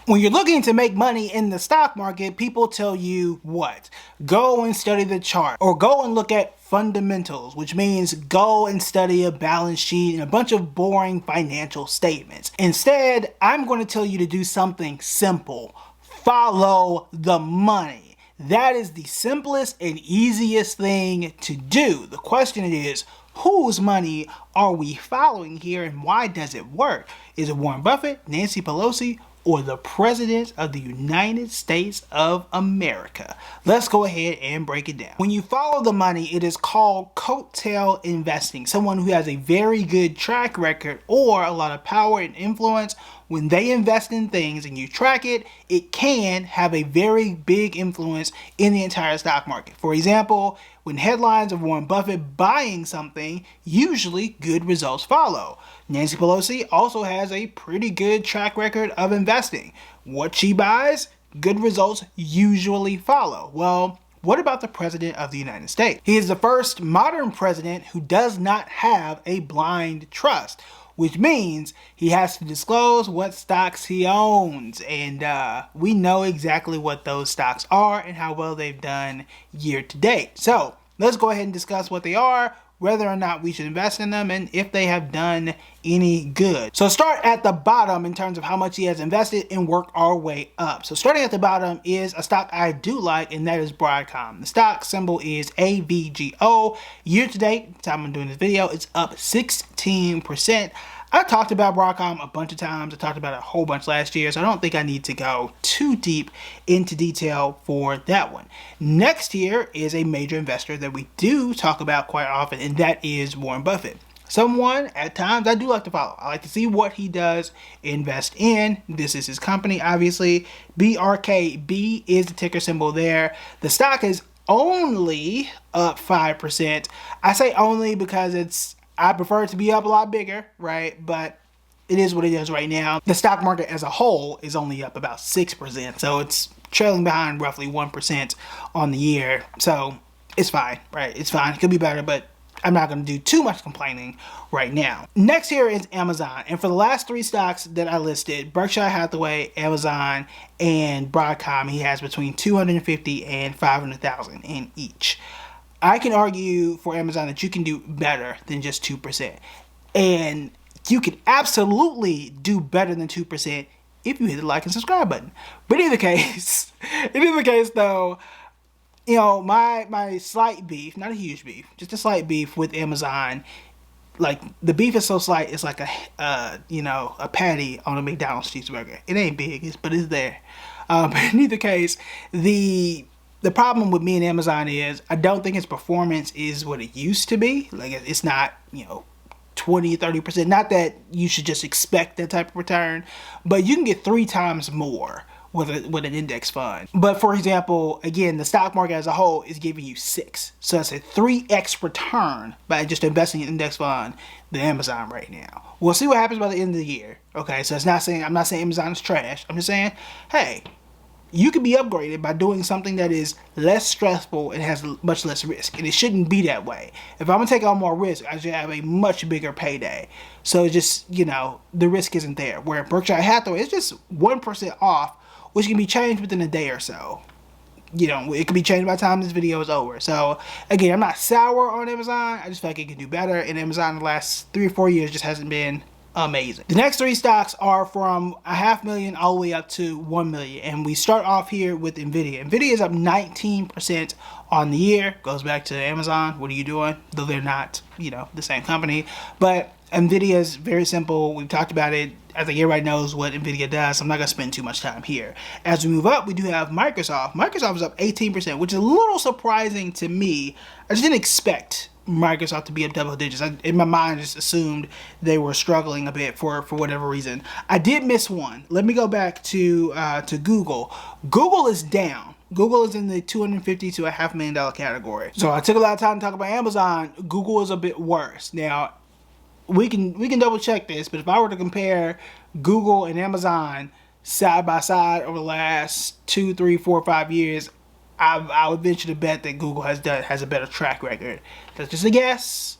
When you're looking to make money in the stock market, people tell you what? Go and study the chart, or go and look at fundamentals, which means go and study a balance sheet and a bunch of boring financial statements. Instead, I'm going to tell you to do something simple. Follow the money. That is the simplest and easiest thing to do. The question is, whose money are we following here, and why does it work? Is it Warren Buffett, Nancy Pelosi, or the President of the United States of America? Let's go ahead and break it down. When you follow the money, it is called coattail investing. Someone who has a very good track record or a lot of power and influence. When they invest in things and you track it, it can have a very big influence in the entire stock market. For example, when headlines of Warren Buffett buying something, usually good results follow. Nancy Pelosi also has a pretty good track record of investing. What she buys, good results usually follow. Well, what about the President of the United States? He is the first modern president who does not have a blind trust, which means he has to disclose what stocks he owns. And we know exactly what those stocks are and how well they've done year to date. So let's go ahead and discuss what they are, whether or not we should invest in them, and if they have done any good. So start at the bottom in terms of how much he has invested and work our way up. So starting at the bottom is a stock I do like, and that is Broadcom. The stock symbol is AVGO. Year to date, time I'm doing this video, it's up 16%. I talked about Broadcom a bunch of times. I talked about it a whole bunch last year, so I don't think I need to go too deep into detail for that one. Next here is a major investor that we do talk about quite often, and that is Warren Buffett. Someone at times I do like to follow. I like to see what he does invest in. This is his company, obviously. BRKB is the ticker symbol there. The stock is only up 5%. I say only because I prefer it to be up a lot bigger, right? But it is what it is right now. The stock market as a whole is only up about 6%. So it's trailing behind roughly 1% on the year. So it's fine, right? It's fine. It could be better, but I'm not going to do too much complaining right now. Next here is Amazon. And for the last three stocks that I listed, Berkshire Hathaway, Amazon, and Broadcom, he has between 250 and 500,000 in each. I can argue for Amazon that you can do better than just 2%. And you can absolutely do better than 2% if you hit the like and subscribe button. But in either case, though, you know, my slight beef, not a huge beef, just a slight beef with Amazon. Like, the beef is so slight, it's like a patty on a McDonald's cheeseburger. It ain't big, but it's there. But in either case, the problem with me and Amazon is I don't think its performance is what it used to be. Like, it's not, 20, 30%. Not that you should just expect that type of return, but you can get 3 times more with an index fund. But for example, again, the stock market as a whole is giving you 6. So it's a 3x return by just investing in an index fund than Amazon right now. We'll see what happens by the end of the year. Okay, so I'm not saying Amazon is trash. I'm just saying, hey, you can be upgraded by doing something that is less stressful and has much less risk. And it shouldn't be that way. If I'm going to take on more risk, I should have a much bigger payday. So just, the risk isn't there. Where Berkshire Hathaway is just 1% off, which can be changed within a day or so. It can be changed by the time this video is over. So, again, I'm not sour on Amazon. I just feel like it can do better. And Amazon in the last 3 or 4 years just hasn't been amazing. The next 3 stocks are from $500,000 all the way up to $1 million. And we start off here with Nvidia. Nvidia is up 19% on the year. Goes back to Amazon. What are you doing? Though they're not, the same company. But Nvidia is very simple. We've talked about it. I think everybody knows what Nvidia does. So I'm not going to spend too much time here. As we move up, we do have Microsoft. Microsoft is up 18%, which is a little surprising to me. I just didn't expect Microsoft to be up double digits. In my mind, I just assumed they were struggling a bit for whatever reason. I did miss one. Let me go back to Google. Google is down. Google is in the $250,000 to $500,000 category. So I took a lot of time to talk about Amazon. Google is a bit worse. Now, we can double check this, but if I were to compare Google and Amazon side by side over the last 2, 3, 4, 5 years, I would venture to bet that Google has a better track record. That's just a guess.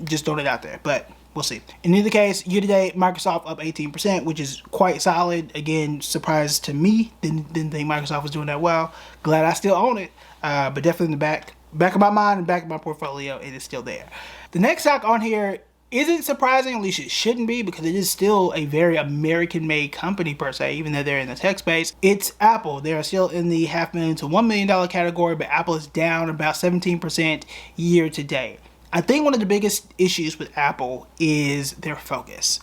Just throwing it out there. But we'll see. In either case, year to date, Microsoft up 18%, which is quite solid. Again, surprise to me. Didn't think Microsoft was doing that well. Glad I still own it, but definitely in the back of my mind and back of my portfolio, it is still there. The next stock on here isn't surprising, at least it shouldn't be, because it is still a very American-made company per se, even though they're in the tech space. It's Apple. They're still in the $500,000 to $1 million category, but Apple is down about 17% year to date. I think one of the biggest issues with Apple is their focus.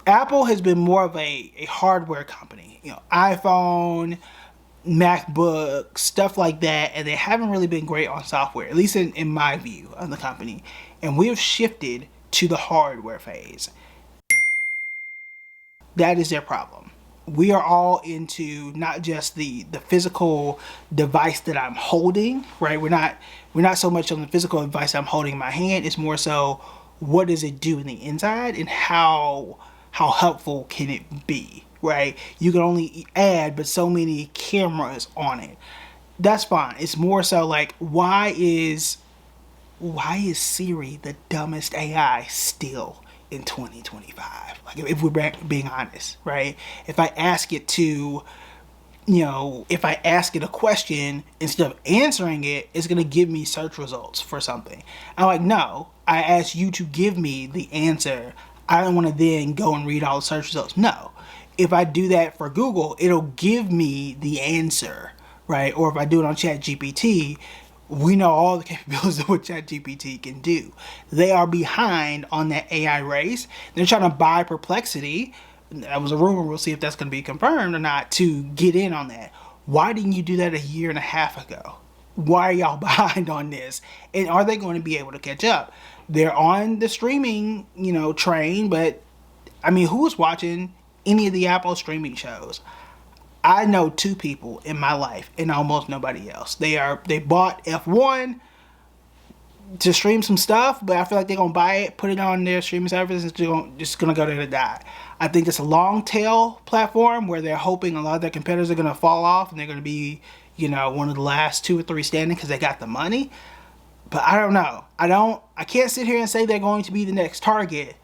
Apple has been more of a hardware company, you know, iPhone, MacBook, stuff like that, and they haven't really been great on software, at least in my view of the company. And we have shifted to the hardware phase. That is their problem. We are all into not just the physical device that I'm holding, right? We're not so much on the physical device I'm holding in my hand. It's more so, what does it do in the inside, and how helpful can it be, right? You can only add but so many cameras on it. That's fine. It's more so like, why is Siri the dumbest AI still in 2025? Like, if we're being honest, right? If I ask it to, you know, if I ask it a question, instead of answering it, it's gonna give me search results for something. I'm like, no, I asked you to give me the answer. I don't want to then go and read all the search results. No. If I do that for Google, it'll give me the answer, right? Or if I do it on ChatGPT, we know all the capabilities of what ChatGPT can do. They are behind on that AI race. They're trying to buy Perplexity. That was a rumor. We'll see if that's going to be confirmed or not, to get in on that. Why didn't you do that a year and a half ago? Why are y'all behind on this? And are they going to be able to catch up? They're on the streaming, you know, train, but I mean, who's watching any of the Apple streaming shows? I know 2 people in my life and almost nobody else. They bought F1 to stream some stuff, but I feel like they're gonna buy it, put it on their streaming service, and just gonna go there to die. I think it's a long tail platform where they're hoping a lot of their competitors are gonna fall off and they're gonna be, you know, one of the last 2 or 3 standing because they got the money. But I don't know. I can't sit here and say they're going to be the next Target,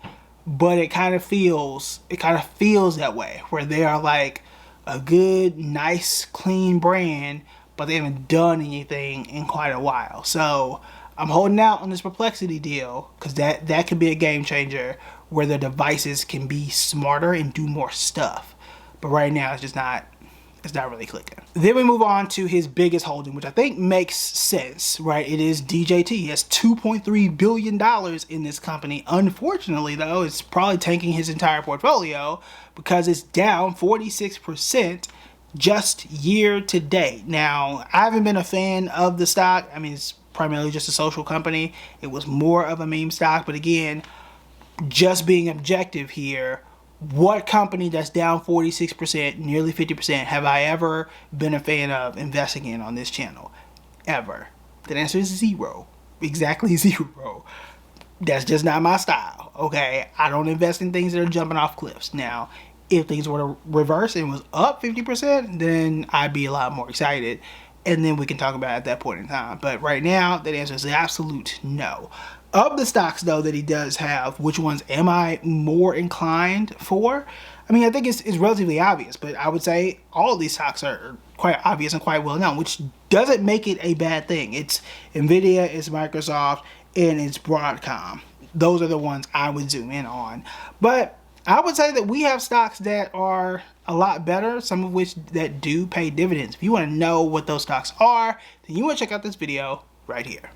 but it kind of feels that way, where they are like a good, nice, clean brand, but they haven't done anything in quite a while. So I'm holding out on this Perplexity deal, because that could be a game changer where the devices can be smarter and do more stuff. But right now, it's not really clicking. Then we move on to his biggest holding, which I think makes sense, right? It is DJT. He has $2.3 billion in this company. Unfortunately, though, it's probably tanking his entire portfolio because it's down 46% just year to date. Now, I haven't been a fan of the stock. I mean, it's primarily just a social company. It was more of a meme stock, but again, just being objective here, what company that's down 46%, nearly 50%, have I ever been a fan of investing in on this channel? Ever? The answer is 0. Exactly 0. That's just not my style, okay? I don't invest in things that are jumping off cliffs. Now, if things were to reverse and was up 50%, then I'd be a lot more excited. And then we can talk about it at that point in time. But right now, that answer is absolute no. Of the stocks, though, that he does have, which ones am I more inclined for? I mean, I think it's relatively obvious, but I would say all of these stocks are quite obvious and quite well known, which doesn't make it a bad thing. It's Nvidia, it's Microsoft, and it's Broadcom. Those are the ones I would zoom in on. But I would say that we have stocks that are a lot better, some of which that do pay dividends. If you want to know what those stocks are, then you want to check out this video right here.